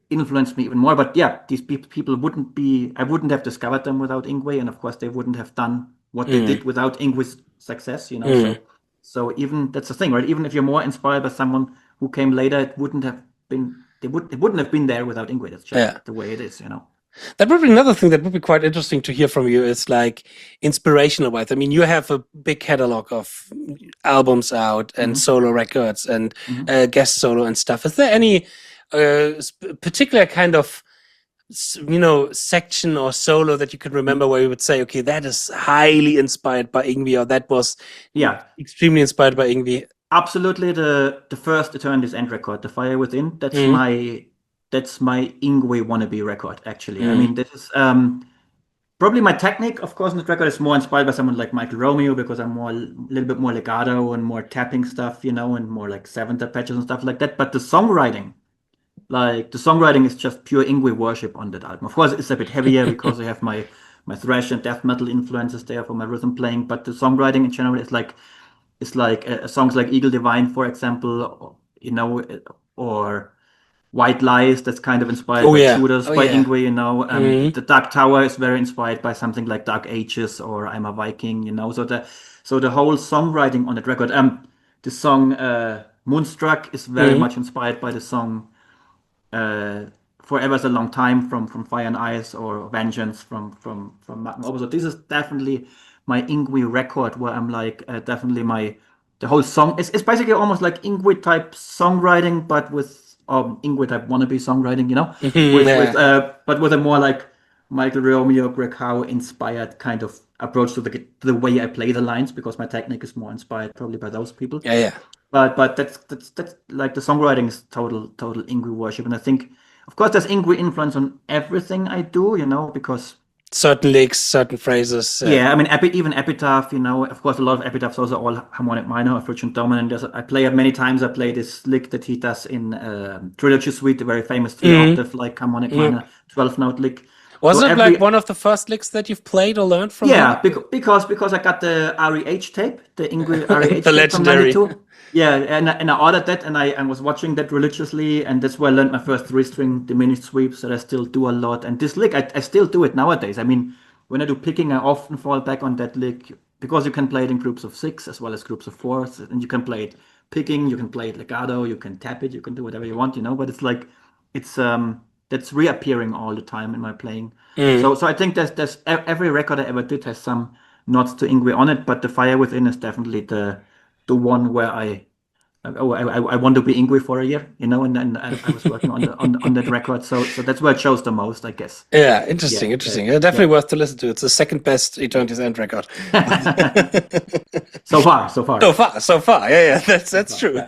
influenced me even more. But these people wouldn't be. I wouldn't have discovered them without Yngwie, and of course they wouldn't have done what they did without Yngwie's success. So even that's the thing, right? Even if you're more inspired by someone who came later, it wouldn't have been. It wouldn't have been there without Yngwie. That's just the way it is, That would be another thing that would be quite interesting to hear from you, is like inspirational wise. I mean, you have a big catalog of albums out and solo records and guest solo and stuff. Is there any particular kind of section or solo that you could remember where you would say, okay, that is highly inspired by Yngwie, or that was extremely inspired by Yngwie? Absolutely, the first Eternity's End record, The Fire Within. That's my Yngwie wannabe record. Actually, I mean, this is probably my technique. Of course, in this record is more inspired by someone like Michael Romeo because I'm a little bit more legato and more tapping stuff, and more like seventh arpeggios and stuff like that. But the songwriting is just pure Yngwie worship on that album. Of course, it's a bit heavier because I have my thrash and death metal influences there for my rhythm playing. But the songwriting in general is like. It's like songs like Eagle Divine, for example, or White Lies. That's kind of inspired by Judas, by Yngwie. The Dark Tower is very inspired by something like Dark Ages or I'm a Viking. So the whole songwriting on that record. The song Moonstruck is very much inspired by the song Forever's a Long Time from Fire and Ice, or Vengeance from Magnum Opus. So this is definitely my Yngwie record, where I'm like definitely the whole song it's basically almost like Yngwie type songwriting, but with Yngwie type wannabe songwriting, but with a more like Michael Romeo, Greg Howe inspired kind of approach to the way I play the lines, because my technique is more inspired probably by those people. But that's like the songwriting is total Yngwie worship, and I think of course there's Yngwie influence on everything I do, because certain licks, certain phrases. I mean, even Epitaph, of course, a lot of Epitaphs also all harmonic minor or frigid dominant. I play it many times. I play this lick that he does in Trilogy Suite, the very famous 3-octave like harmonic minor 12-note lick. Was it like one of the first licks that you've played or learned from? Yeah, because I got the REH tape, the Yngwie REH the tape legendary. from 92. Yeah, and I ordered that, and I was watching that religiously, and that's where I learned my first 3-string diminished sweeps that I still do a lot. And this lick, I still do it nowadays. I mean, when I do picking, I often fall back on that lick, because you can play it in groups of 6 as well as groups of 4, and you can play it picking, you can play it legato, you can tap it, you can do whatever you want, but it's like that's reappearing all the time in my playing. So I think there's every record I ever did has some nods to Yngwie on it, but The Fire Within is definitely the one where I want to be Yngwie for a year, and then I was working on that record, so that's where it shows the most, I guess. Yeah, interesting. Definitely worth to listen to. It's the second best Eternity's End record. So far. Yeah, that's true.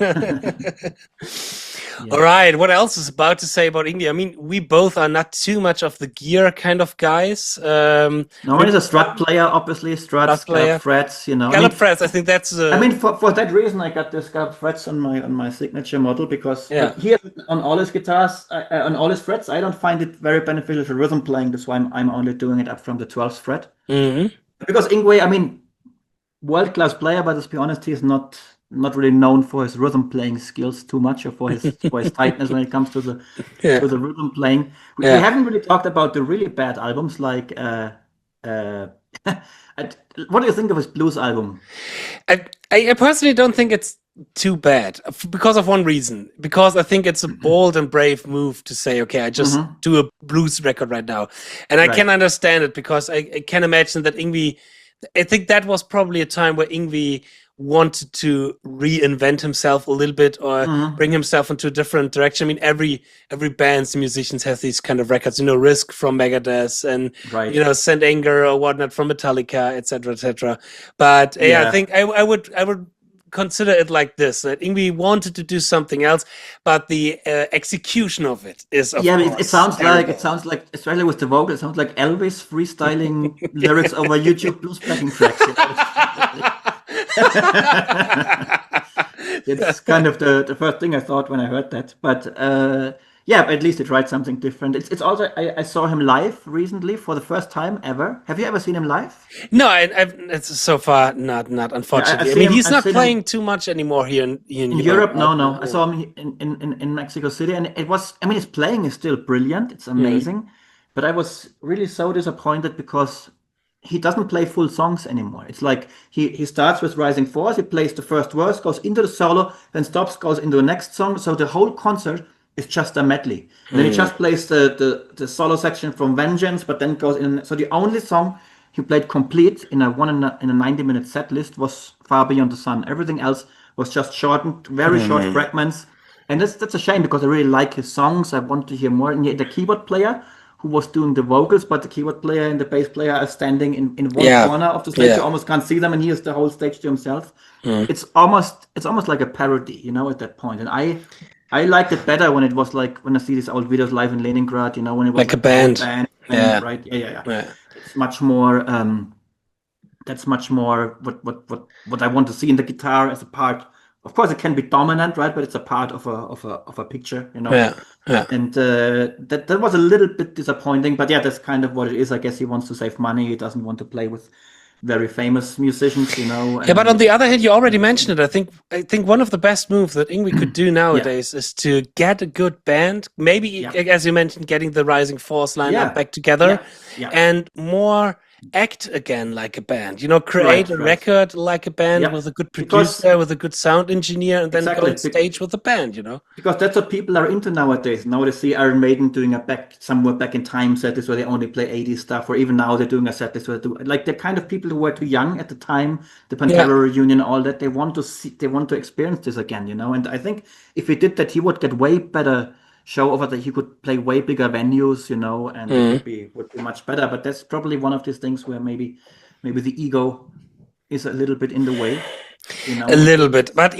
All right, what else is about to say about Yngwie? I mean, we both are not too much of the gear kind of guys. No, he's a Strat player, obviously. Strat player, frets, Scallop frets. I think that's. I mean, for that reason, I got the scallop frets on my signature model, because here on all his guitars, on all his frets, I don't find it very beneficial for rhythm playing. That's why I'm only doing it up from the 12th fret. Because Yngwie, I mean, world-class player, but let's be honest, he's not really known for his rhythm playing skills too much, or for his tightness when it comes to the rhythm playing. We haven't really talked about the really bad albums, like what do you think of his blues album? I personally don't think it's too bad, because of one reason. Because I think it's a bold and brave move to say, okay, I just do a blues record right now, and I can understand it, because I can imagine that Yngwie. I think that was probably a time where Yngwie wanted to reinvent himself a little bit, or bring himself into a different direction. I mean, every band's musicians have these kind of records, Risk from Megadeth, and Send Anger or whatnot from Metallica, etc. But I think I would consider it like this: that Yngwie wanted to do something else, but the execution of it is it sounds like, especially with the vocal, it sounds like Elvis freestyling lyrics over YouTube blues backing tracks. It's kind of the first thing I thought when I heard that, but at least it writes something different. It's also, I saw him live recently for the first time ever. Have you ever seen him live? No, it's so far not unfortunately. I mean, he's not playing too much anymore here in Europe. No. I saw him in Mexico City, and it was, I mean, his playing is still brilliant. It's amazing, but I was really so disappointed because he doesn't play full songs anymore. It's like he starts with Rising Force, he plays the first verse, goes into the solo, then stops, goes into the next song. So the whole concert is just a medley. And then he just plays the solo section from Vengeance, but then goes in. So the only song he played complete in a 90-minute set list was Far Beyond the Sun. Everything else was just shortened, very short fragments. And that's a shame, because I really like his songs. I want to hear more. And the keyboard player who was doing the vocals, but the keyboard player and the bass player are standing in one corner of the stage. You almost can't see them, and he has the whole stage to himself. It's almost like a parody, at that point. And I liked it better when it was like, when I see these old videos live in Leningrad, when it was like a band. Right? Yeah. It's much more. That's much more what I want to see in the guitar as a part. Of course, it can be dominant, right? But it's a part of a picture, Yeah. And that was a little bit disappointing. But that's kind of what it is. I guess he wants to save money. He doesn't want to play with very famous musicians, but on the other hand, you already mentioned it. I think one of the best moves that Yngwie could do nowadays is to get a good band. Maybe, as you mentioned, getting the Rising Force lineup back together, and more act again like a band. Create a record like a band with a good producer, with a good sound engineer, and then go on stage with a band. Because that's what people are into nowadays. Now they see Iron Maiden doing a somewhere back in time set list where they only play 80s stuff, or even now they're doing a set list where they do, like, the kind of people who were too young at the time, the Pantera reunion, all that. They want to experience this again. And I think if he did that, he would get way better show over, that he could play way bigger venues, and it would be much better. But that's probably one of these things where maybe the ego is a little bit in the way. A little bit, but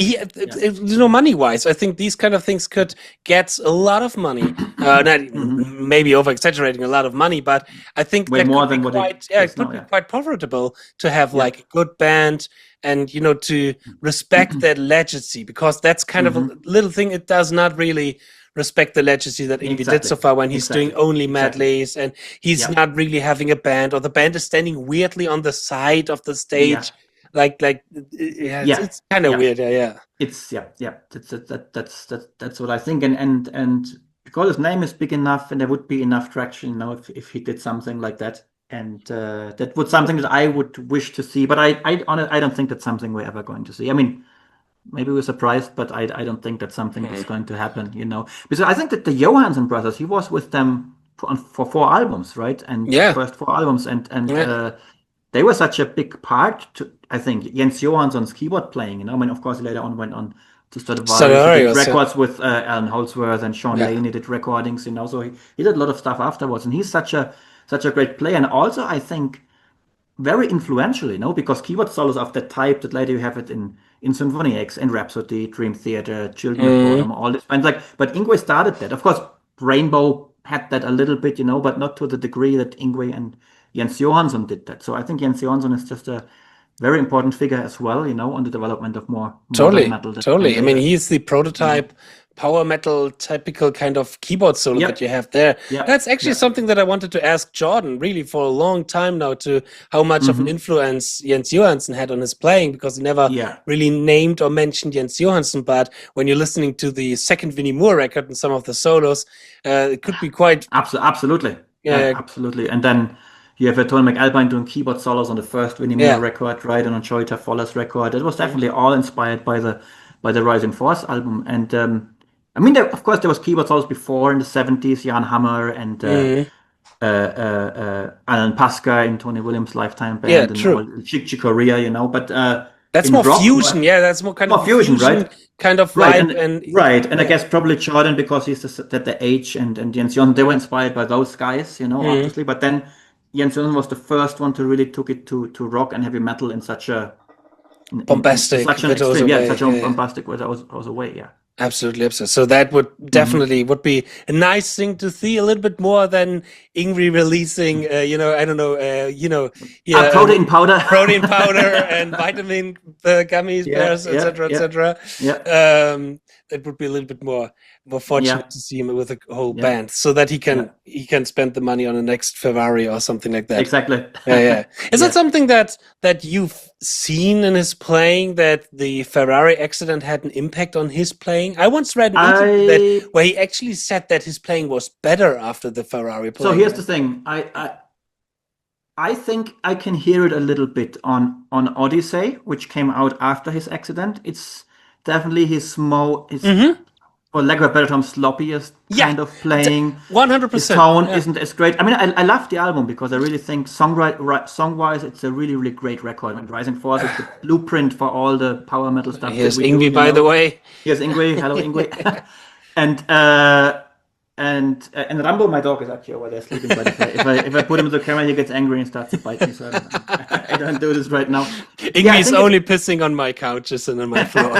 money-wise, I think these kind of things could get a lot of money. Maybe over-exaggerating a lot of money, but I think way more than what it could be quite profitable to have like a good band, and to respect that legacy, because that's kind of a little thing. It does not really respect the legacy that Yngwie did so far, when he's doing only medleys, and he's not really having a band, or the band is standing weirdly on the side of the stage. It's kind of weird. It's that's what I think, and because his name is big enough, and there would be enough traction, if he did something like that, and that would something that I would wish to see. But I don't think that's something we're ever going to see. I mean, maybe we're surprised, but I don't think that's something that's going to happen, you know. Because I think that the Johansson brothers, he was with them for 4 albums, right? And Yeah. first 4 albums, and Yeah. they were such a big part to, I think, Jens Johansson's keyboard playing, you know. I mean, of course, he later on went on to Stradivarius, he did records with Alan Holdsworth and Sean Lane, he did recordings, you know, so he did a lot of stuff afterwards, and he's such a great player, and also, I think, very influential, you know, because keyboard solos of that type that later you have it in Symphony X, in Rhapsody, Dream Theater, Children of Bodom, all this, and like, but Yngwie started that. Of course, Rainbow had that a little bit, you know, but not to the degree that Yngwie and Jens Johansson did that. So I think Jens Johansson is just a very important figure as well, you know, on the development of more modern metal. Totally. I mean, he's the prototype power metal typical kind of keyboard solo that you have there. That's actually something that I wanted to ask Jordan really for a long time now, to how much of an influence Jens Johansson had on his playing, because he never really named or mentioned Jens Johansson, but when you're listening to the second Vinnie Moore record and some of the solos, it could be quite... Absolutely. Absolutely. And then you have Tony McAlpine doing keyboard solos on the first Vinnie Moore record, right, and on Joey Tafola's record. It was definitely all inspired by the Rising Force album. And I mean, of course, there was keyboard solos before in the 70s, Jan Hammer and Alan Pasca in Tony Williams' Lifetime band, and Chick Corea, you know, but that's more rock, fusion, that's more kind of fusion, right? Kind of vibe, and I guess probably Jordan, because he's the age, and Jens Johansson, they were inspired by those guys, you know, obviously, but then Jens Johansson was the first one to really took it to rock and heavy metal in such a bombastic, such an extreme, such a bombastic way. That was a way, Absolutely. So that would definitely would be a nice thing to see, a little bit more than Yngwie releasing, you know, I don't know, protein powder, and vitamin gummies, bears, etc. It would be a little bit more fortunate to see him with a whole band, so that he can spend the money on the next Ferrari or something like that. Exactly. Is that something that you've seen in his playing, that the Ferarri accident had an impact on his playing? I once read an interview that where he actually said that his playing was better after the Ferrari playing. So here's the thing. I think I can hear it a little bit on Odyssey, which came out after his accident. It's definitely his for lack of a better term, sloppiest kind of playing. 100%. His tone isn't as great. I mean, I love the album because I really think song-wise, it's a really, really great record. And Rising Force is the blueprint for all the power metal stuff. Here's Yngwie, by the way. Here's Yngwie. Hello, Yngwie. And Rambo, my dog, is actually over there sleeping. But if I put him to the camera, he gets angry and starts to bite me. So I don't do this right now. Yngwie's only pissing on my couches and on my floor,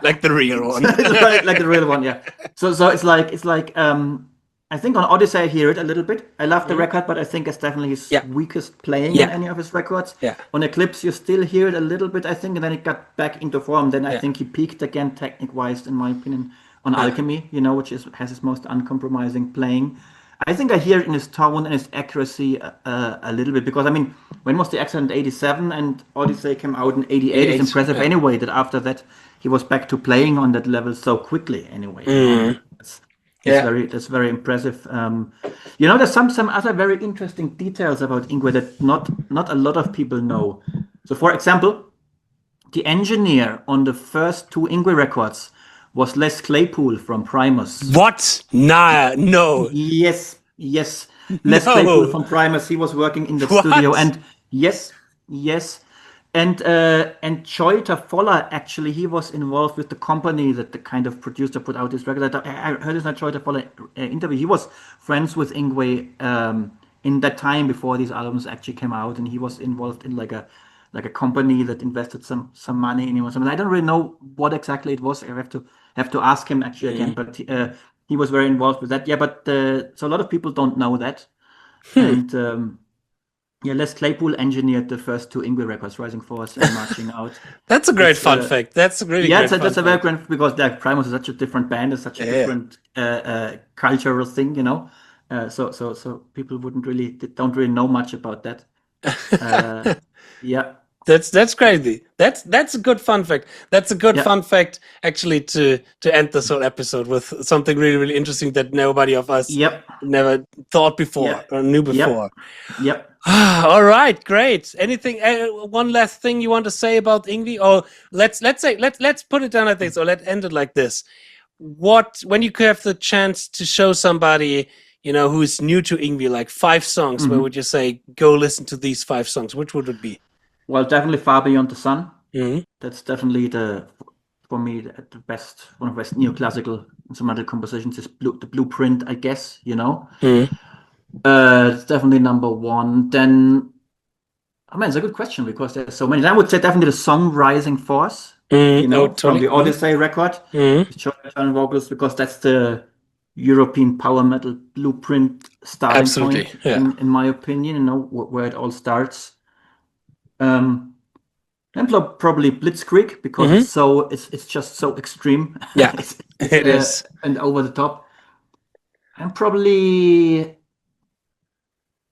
like the real one. like the real one, yeah. So it's like I think on Odyssey I hear it a little bit. I love the record, but I think it's definitely his weakest playing in any of his records. On Eclipse, you still hear it a little bit, I think, and then it got back into form. Then I think he peaked again, technique-wise, in my opinion, on Alchemy, you know, which has his most uncompromising playing. I think I hear it in his tone and his accuracy a little bit, because I mean, when was the accident? 87, and Odyssey came out in 88. It's impressive anyway that after that he was back to playing on that level so quickly. Anyway, that's very impressive. You know, there's some other very interesting details about Yngwie that not a lot of people know. So, for example, the engineer on the first 2 Yngwie records was Les Claypool from Primus. What? Nah, no. Yes. Les Claypool from Primus. He was working in the studio, and yes. And Joey Tafolla, actually, he was involved with the company that the kind of producer put out this record. I heard this in a Joey Tafolla interview. He was friends with Yngwie in that time before these albums actually came out, and he was involved in like a company that invested some money in him or something. I don't really know what exactly it was. I have to ask him actually again, but he was very involved with that. Yeah, but so a lot of people don't know that. And Les Claypool engineered the first 2 Yngwie records, Rising Force and Marching Out. That's a great fun fact. That's a really great that's a very great, because Primus is such a different band, it's such a different cultural thing, you know. So people don't really know much about that. That's crazy. That's a good fun fact. That's a good fun fact, actually, to end this whole episode with something really, really interesting that nobody of us never thought before or knew before. All right, great. Anything? One last thing you want to say about Yngwie? Or let's put it down like this, or let's end it like this. When you could have the chance to show somebody, who is new to Yngwie, like 5 songs, where would you say, go listen to these 5 songs? Which would it be? Well, definitely Far Beyond the Sun. That's definitely for me the best, one of the best neoclassical instrumental compositions. Is the Blueprint, I guess. It's definitely number 1. Then, it's a good question because there's so many. Then I would say definitely the song Rising Force. Totally. From the Odyssey record, German vocals, because that's the European power metal blueprint starting point, in my opinion. Where it all starts. Then probably Blitzkrieg, because it's just so extreme. Yeah, it is, and over the top. And probably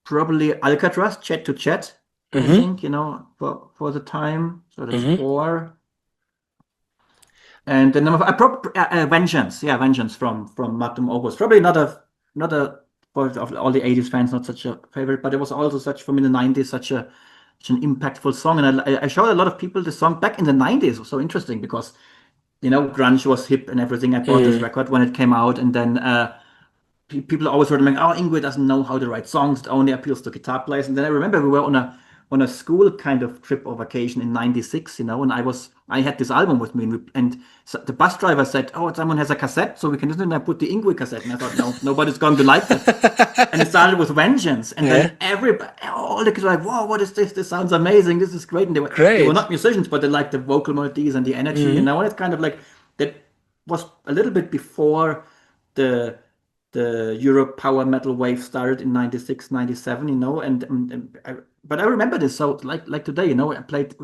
Alcatraz, Chat to Chat. I think for the time. So that's 4. And the number 5, Vengeance. Yeah, Vengeance from Magnum Opus. Probably not a for all the 80s fans, not such a favorite, but it was also for me in the 90s such an impactful song. And I showed a lot of people the song back in the 90s. It was so interesting because grunge was hip and everything. I bought this record when it came out, and then people always heard like, "Oh, Yngwie doesn't know how to write songs. It only appeals to guitar players." And then I remember we were on a school kind of trip or vacation in '96, and I had this album with me, and so the bus driver said, "Oh, someone has a cassette, so we can listen." And I put the Yngwie cassette, and I thought, no, nobody's going to like that. And it started with Vengeance, and then all the kids were like, "Whoa, what is this? This sounds amazing. This is great." And they were not musicians, but they liked the vocal melodies and the energy. And it's kind of like that was a little bit before the Europe power metal wave started in '96, '97, but I remember this so like today, we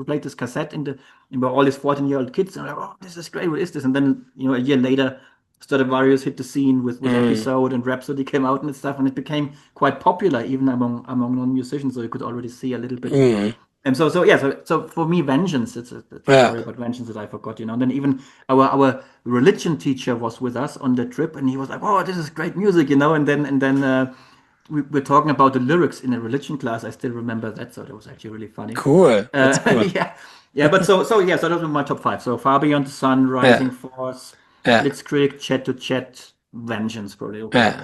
played this cassette in all these 14-year-old kids, and I'm like, "Oh, this is great, what is this?" And then a year later, Stratovarius hit the scene with Episode, and Rhapsody came out and stuff, and it became quite popular even among non-musicians. So you could already see a little bit. And so for me, Vengeance, it's a story about vengeance that I forgot, And then even our religion teacher was with us on the trip, and he was like, "Oh, this is great music," And then we were talking about the lyrics in a religion class. I still remember that, so that was actually really funny. Cool. That's cool. But so those were my top 5. So Far Beyond the Sun, Rising Force, Blitzkrieg, Chat to Chat, Vengeance, probably. Okay.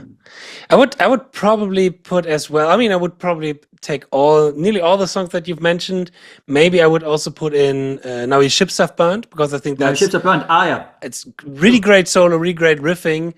I would probably put as well. I would probably take nearly all the songs that you've mentioned. Maybe I would also put in Now Your Ships Have Burned, because I think that's Ships Have Burned. It's really great solo, really great riffing,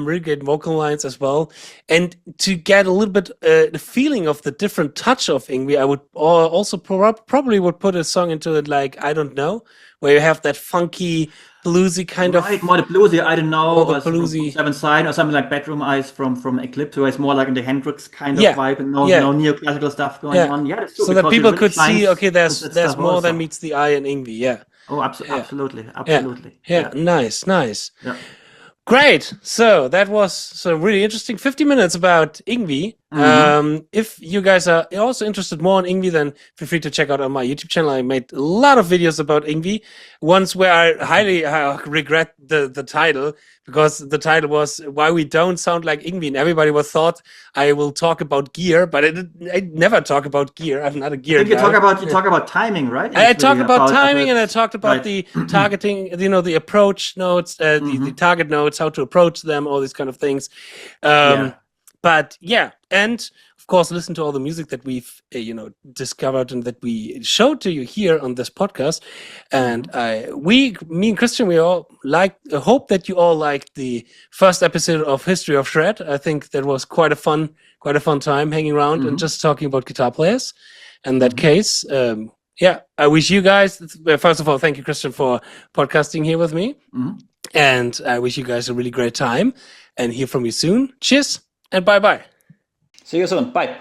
really great vocal lines as well. And to get a little bit the feeling of the different touch of Yngwie, I would also probably would put a song into it like I Don't Know, where you have that funky, bluesy kind of. Right, more the bluesy, I Don't Know, or the bluesy Seventh Sign, or something like Bedroom Eyes from Eclipse, where it's more like in the Hendrix kind of vibe, and no neoclassical stuff going on. Yeah, that's true, so that people could see, okay, there's more than meets the eye in Yngwie. Yeah. Oh, absolutely. Yeah. Nice. Yeah. Great. So that was really interesting. 50 minutes about Yngwie. If you guys are also interested more in Yngwie, then feel free to check out on my YouTube channel. I made a lot of videos about Yngwie. Ones where I highly regret the title, because the title was Why We Don't Sound Like Yngwie, and everybody thought I will talk about gear, but I never talk about gear. I'm not a gear guy. You talk about timing, right? I talk about timing, and I talked about the targeting, the approach notes, the target notes, how to approach them, all these kind of things. But and of course, listen to all the music that we've discovered and that we showed to you here on this podcast. And me and Christian, we all hope that you all liked the first episode of History of Shred. I think that was quite a fun time hanging around and just talking about guitar players. In that case, I wish you guys, first of all, thank you, Christian, for podcasting here with me. And I wish you guys a really great time and hear from you soon. Cheers and bye-bye. See you soon. Bye.